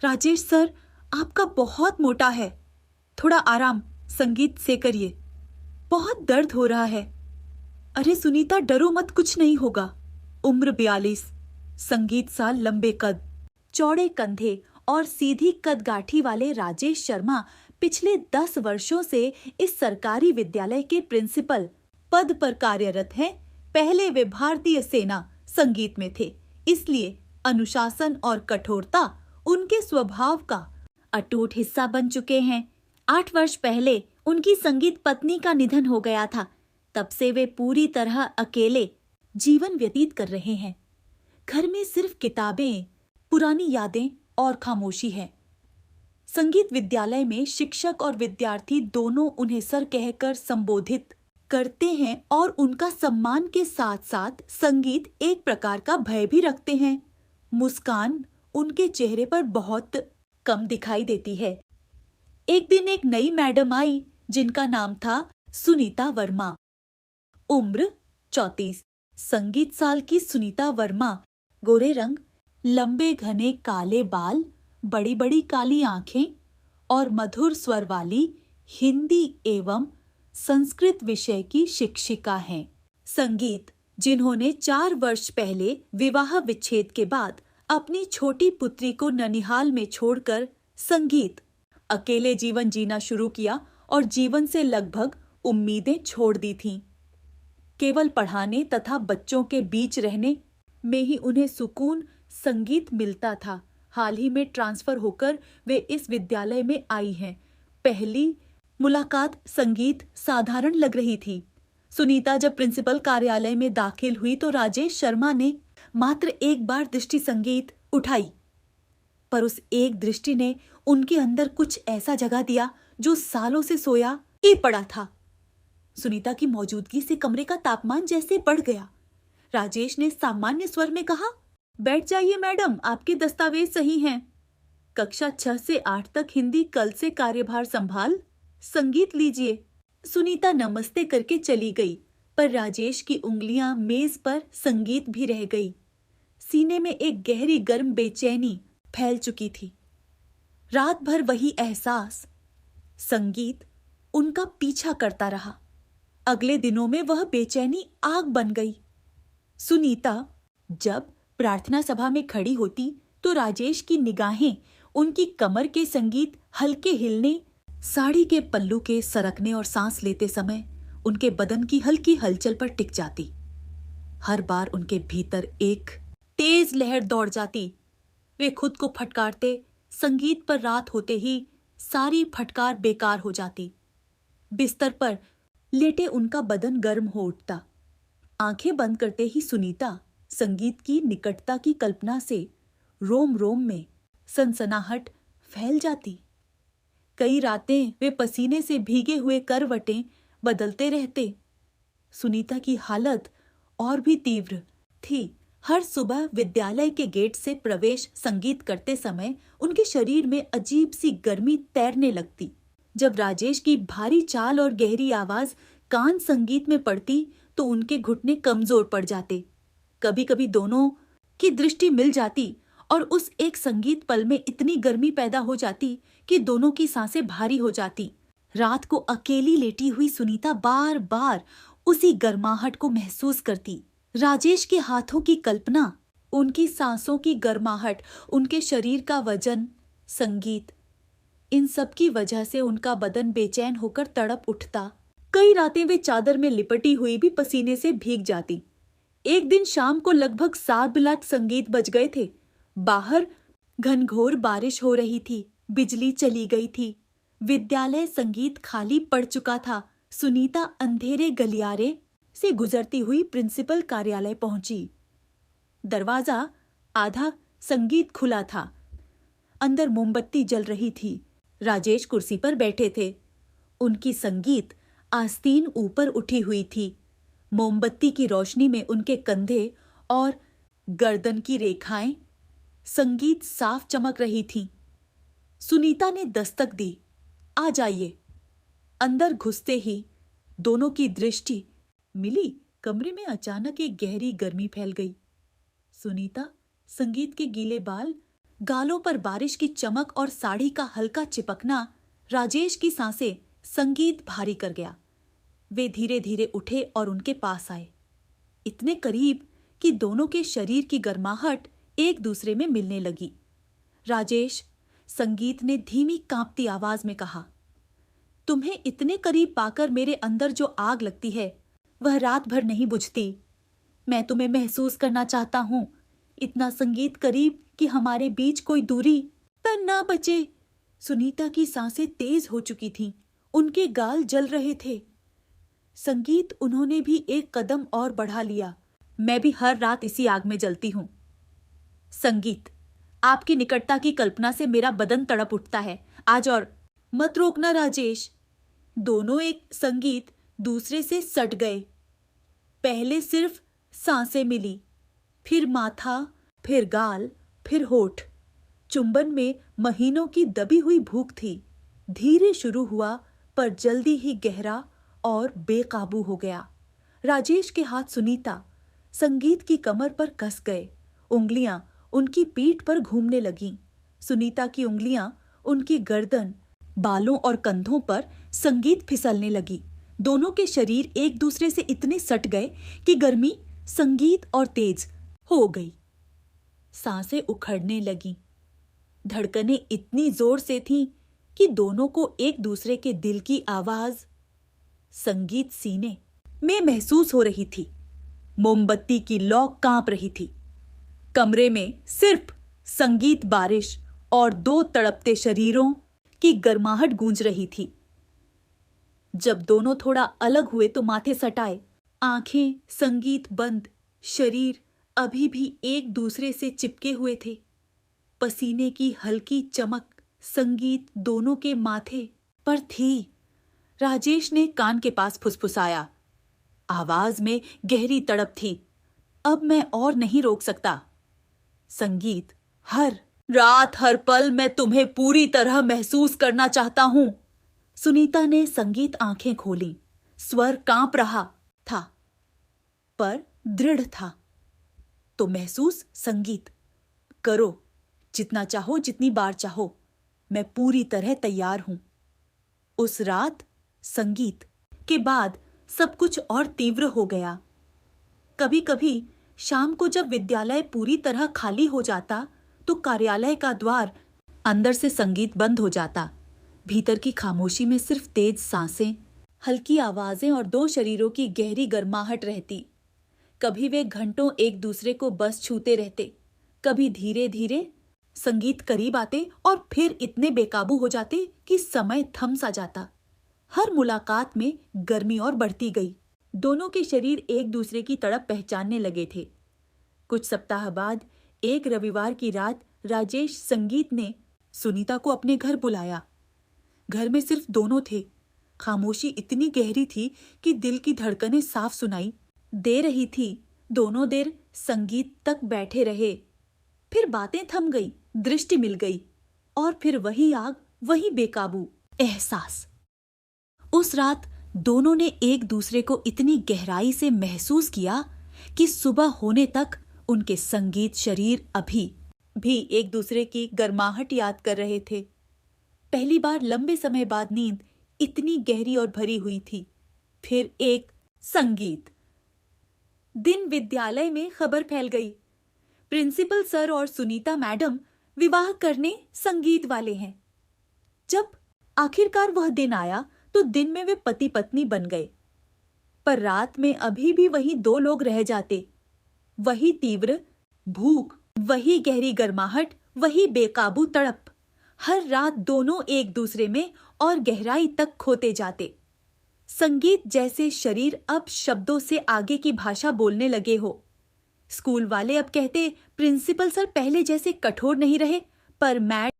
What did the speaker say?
Rajesh sir, आपका बहुत मोटा है, थोड़ा आराम संगीत से करिए, बहुत दर्द हो रहा है। अरे सुनीता, डरो मत, कुछ नहीं होगा। उम्र 42, संगीत साल लंबे कद, चौड़े कंधे और सीधी कदगाठी वाले राजेश शर्मा पिछले 10 वर्षों से इस सरकारी विद्यालय के प्रिंसिपल पद पर कार्यरत हैं। पहले वे भारतीय सेना संगीत में थे, इसलिए अनुशासन और कठोरता उनके स्वभाव का अटूट हिस्सा बन चुके हैं। 8 वर्ष पहले उनकी संगीत पत्नी का निधन हो गया था। तब से वे पूरी तरह अकेले जीवन व्यतीत कर रहे हैं। घर में सिर्फ किताबें, पुरानी यादें और खामोशी है। संगीत विद्यालय में शिक्षक और विद्यार्थी दोनों उन्हें सर कहकर संबोधित करते हैं और उनका सम्मान के साथ साथ संगीत एक प्रकार का भय भी रखते हैं। मुस्कान उनके चेहरे पर बहुत कम दिखाई देती है। एक दिन एक नई मैडम आई जिनका नाम था सुनीता वर्मा। उम्र 34, संगीत साल की सुनीता वर्मा गोरे रंग, लंबे घने काले बाल, बड़ी बड़ी काली आंखें और मधुर स्वर वाली हिंदी एवं संस्कृत विषय की शिक्षिका हैं। संगीत, जिन्होंने 4 वर्ष पहले विवाह विच्छेद के बाद अपनी छोटी पुत्री को ननिहाल में छोड़कर संगीत अकेले जीवन जीना शुरू किया और जीवन से लगभग उम्मीदें छोड़ दी थीं। केवल पढ़ाने तथा बच्चों के बीच रहने में ही उन्हें सुकून संगीत मिलता था। हाल ही में ट्रांसफर होकर वे इस विद्यालय में आई हैं। पहली मुलाकात संगीत साधारण लग रही थी। सुनीता जब प्रिंसिपल कार्यालय में दाखिल हुई तो राजेश शर्मा ने मात्र एक बार दृष्टि संगीत उठाई, पर उस एक दृष्टि ने उनके अंदर कुछ ऐसा जगा दिया जो सालों से सोया ही पड़ा था। सुनीता की मौजूदगी से कमरे का तापमान जैसे बढ़ गया। राजेश ने सामान्य स्वर में कहा, बैठ जाइए मैडम, आपके दस्तावेज सही हैं। कक्षा 6 से 8 तक हिंदी कल से कार्यभार संभाल, संगीत लीजिए। सुनीता नमस्ते करके चली गई, पर राजेश की उंगलियां मेज पर संगीत भी रह गई। सीने में एक गहरी गर्म बेचैनी फैल चुकी थी। रात भर वही एहसास, संगीत उनका पीछा करता रहा। अगले दिनों में वह बेचैनी आग बन गई। सुनीता जब प्रार्थना सभा में खड़ी होती तो राजेश की निगाहें उनकी कमर के संगीत हल्के हिलने, साड़ी के पल्लू के सरकने और सांस लेते समय उनके बदन की हल्की हलचल पर टिक जाती। हर बार उनके भीतर एक तेज लहर दौड़ जाती। वे खुद को फटकारते, संगीत पर रात होते ही सारी फटकार बेकार हो जाती। बिस्तर पर लेटे उनका बदन गर्म हो उठता। आंखें बंद करते ही सुनीता संगीत की निकटता की कल्पना से रोम रोम में सनसनाहट फैल जाती। कई रातें वे पसीने से भीगे हुए करवटें बदलते रहते। सुनीता की हालत और भी तीव्र थी। हर सुबह विद्यालय के गेट से प्रवेश संगीत करते समय उनके शरीर में अजीब सी गर्मी तैरने लगती। जब राजेश की भारी चाल और गहरी आवाज कान संगीत में पड़ती तो उनके घुटने कमजोर पड़ जाते। कभी कभी दोनों की दृष्टि मिल जाती और उस एक संगीत पल में इतनी गर्मी पैदा हो जाती कि दोनों की सांसें भारी हो जाती। रात को अकेली लेटी हुई सुनीता बार बार उसी गर्माहट को महसूस करती। राजेश के हाथों की कल्पना, उनकी सांसों की गर्माहट, उनके शरीर का वजन, संगीत, इन सब की वजह से उनका बदन बेचैन होकर तड़प उठता। कई रातें वे चादर में लिपटी हुई भी पसीने से भीग जाती। एक दिन शाम को लगभग 7 संगीत बज गए थे। बाहर घनघोर बारिश हो रही थी, बिजली चली गई थी। विद्यालय संगीत खाली पड़ चुका था। सुनीता अंधेरे गलियारे से गुजरती हुई प्रिंसिपल कार्यालय पहुंची। दरवाजा आधा संगीत खुला था। अंदर मोमबत्ती जल रही थी। राजेश कुर्सी पर बैठे थे। उनकी संगीत आस्तीन ऊपर उठी हुई थी। मोमबत्ती की रोशनी में उनके कंधे और गर्दन की रेखाएं संगीत साफ चमक रही थीं। सुनीता ने दस्तक दी, आ जाइए। अंदर घुसते ही दोनों की दृष्टि मिली। कमरे में अचानक एक गहरी गर्मी फैल गई। सुनीता संगीत के गीले बाल गालों पर बारिश की चमक और साड़ी का हल्का चिपकना राजेश की सांसें संगीत भारी कर गया। वे धीरे धीरे उठे और उनके पास आए, इतने करीब कि दोनों के शरीर की गर्माहट एक दूसरे में मिलने लगी। राजेश, संगीत ने धीमी कांपती आवाज में कहा, तुम्हें इतने करीब पाकर मेरे अंदर जो आग लगती है वह रात भर नहीं बुझती। मैं तुम्हें महसूस करना चाहता हूं, इतना संगीत करीब कि हमारे बीच कोई दूरी पर ना बचे। सुनीता की सांसें तेज हो चुकी थीं, उनके गाल जल रहे थे। संगीत, उन्होंने भी एक कदम और बढ़ा लिया। मैं भी हर रात इसी आग में जलती हूं। संगीत, आपकी निकटता की कल्पना से मेरा बदन तड़प उठता है आज। और मत रोकना राजेश। दोनों एक संगीत दूसरे से सट गए। पहले सिर्फ सांसें मिली, फिर माथा, फिर गाल, फिर होठ। चुंबन में महीनों की दबी हुई भूख थी। धीरे शुरू हुआ पर जल्दी ही गहरा और बेकाबू हो गया। राजेश के हाथ सुनीता, संगीत की कमर पर कस गए। उंगलियां उनकी पीठ पर घूमने लगीं। सुनीता की उंगलियां उनकी गर्दन, बालों और कंधों पर संगीत फिसलने लगी। दोनों के शरीर एक दूसरे से इतने सट गए कि गर्मी संगीत और तेज हो गई। सांसें उखड़ने लगीं। धड़कनें इतनी जोर से थीं कि दोनों को एक दूसरे के दिल की आवाज संगीत सीने में महसूस हो रही थी। मोमबत्ती की लौ कांप रही थी। कमरे में सिर्फ संगीत, बारिश और दो तड़पते शरीरों की गर्माहट गूंज रही थी। जब दोनों थोड़ा अलग हुए तो माथे सटाए, आंखें संगीत बंद, शरीर अभी भी एक दूसरे से चिपके हुए थे। पसीने की हल्की चमक संगीत दोनों के माथे पर थी। राजेश ने कान के पास फुसफुसाया, आवाज में गहरी तड़प थी, अब मैं और नहीं रोक सकता। संगीत, हर रात हर पल मैं तुम्हें पूरी तरह महसूस करना चाहता हूं। सुनीता ने संगीत आंखें खोली। स्वर कांप रहा था पर दृढ़ था। तो महसूस संगीत करो, जितना चाहो, जितनी बार चाहो, मैं पूरी तरह तैयार हूं। उस रात संगीत के बाद सब कुछ और तीव्र हो गया। कभी कभी शाम को जब विद्यालय पूरी तरह खाली हो जाता तो कार्यालय का द्वार अंदर से संगीत बंद हो जाता। भीतर की खामोशी में सिर्फ तेज सांसें, हल्की आवाजें और दो शरीरों की गहरी गर्माहट रहती। कभी वे घंटों एक दूसरे को बस छूते रहते, कभी धीरे धीरे संगीत करीब आते और फिर इतने बेकाबू हो जाते कि समय थम सा जाता। हर मुलाकात में गर्मी और बढ़ती गई। दोनों के शरीर एक दूसरे की तड़प पहचानने लगे थे। कुछ सप्ताह बाद एक रविवार की रात राजेश, संगीत ने सुनीता को अपने घर बुलाया। घर में सिर्फ दोनों थे। खामोशी इतनी गहरी थी कि दिल की धड़कनें साफ सुनाई दे रही थी। दोनों देर संगीत तक बैठे रहे, फिर बातें थम गई, दृष्टि मिल गई और फिर वही आग, वही बेकाबू एहसास। उस रात दोनों ने एक दूसरे को इतनी गहराई से महसूस किया कि सुबह होने तक उनके संगीत शरीर अभी भी एक दूसरे की गर्माहट याद कर रहे थे। पहली बार लंबे समय बाद नींद इतनी गहरी और भरी हुई थी। फिर एक संगीत। दिन विद्यालय में खबर फैल गई, प्रिंसिपल सर और सुनीता मैडम विवाह करने संगीत वाले हैं। जब आखिरकार वह दिन आया तो दिन में वे पति पत्नी बन गए, पर रात में अभी भी वही दो लोग रह जाते। वही तीव्र भूख, वही गहरी गर्माहट, वही बेकाबू तड़प। हर रात दोनों एक दूसरे में और गहराई तक खोते जाते। संगीत जैसे शरीर अब शब्दों से आगे की भाषा बोलने लगे हो। स्कूल वाले अब कहते, प्रिंसिपल सर पहले जैसे कठोर नहीं रहे, पर मैड